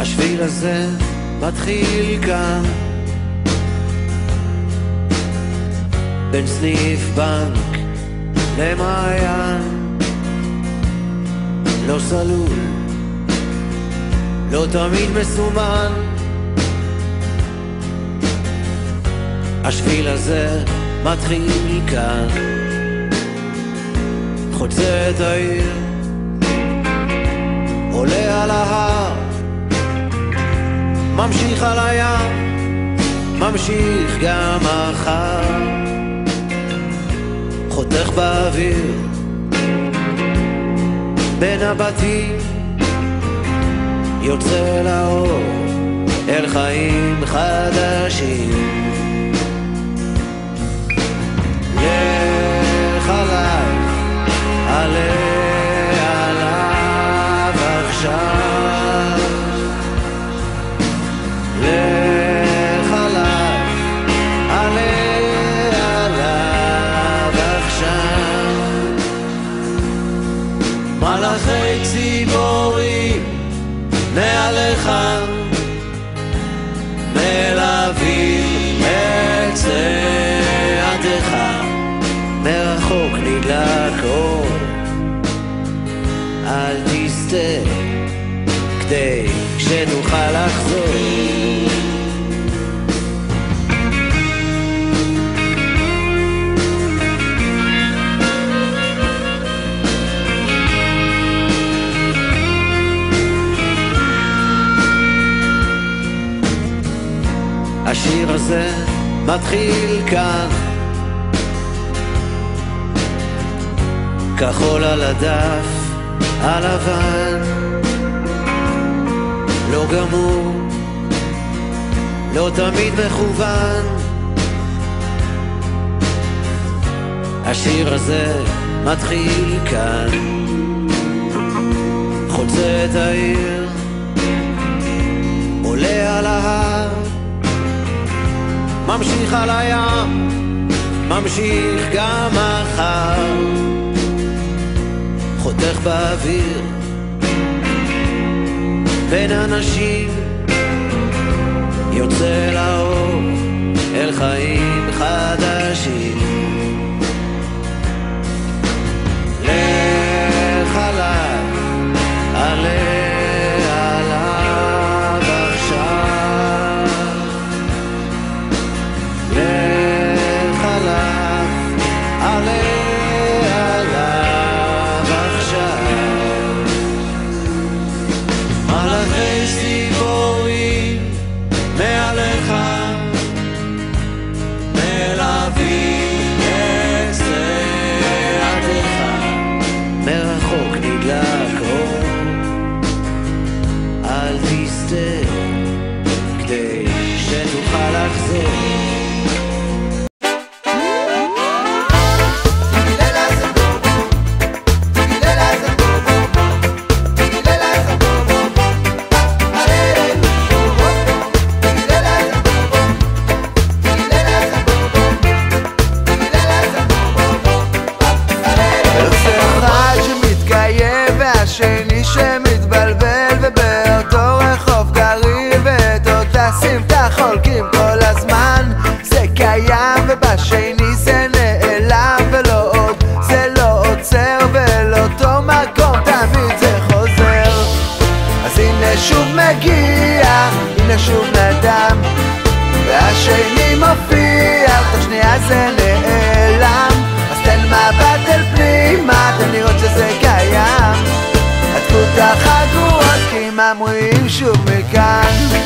השביל הזה מתחיל כאן, בין סניף בנק למעיין, לא סלול, לא תמיד מסומן. השביל הזה מתחיל כאן, חוצה את העיר, עולה על ההר, ממשיך על הים, ממשיך גם מחר, חותך באוויר בין הבתים, יוצא לאור אל חיים חדשים. לך עליי, עלה עליו עכשיו, לך עליי, עלה עליו עכשיו. מלאכי ציפורים מעליך מלווים את צעדיך, מרחוק נדלק אור, אל תסתה כדי שנוכל לחזור. השיר הזה מתחיל כאן, כחול על הדף הלבן, לא גמור, לא תמיד מכוון. השיר הזה מתחיל כאן, חוצה את העיר, עולה על ההר, ממשיך על הים, ממשיך גם מחר, חותך באוויר בין אנשים, יוצא לאור אל חיים חדשים. לך עליי, עלה עליו עכשיו, לך עליו, עלה עליו עכשיו. מלאכי ציפורים מעליך מלווים את צעדיך, מרחוק נדלק אור, אל תסתה כדי שתוכל לחזור. השני שמתבלבל ובאותו רחוב גרים ואותה סמטה חולקים כל הזמן. זה קיים ובשני זה נעלם, ולא עוד זה לא עוצר, ולאותו מקום תמיד זה חוזר. אז הנה שוב מגיע, הנה שוב נדם, והשני מופיע, תוך שנייה זה נעלם. אז תן מבט אל פנימה, תן לראות שזה קיים. עטפו את החגורות כי הם אמורים שוב מכאן.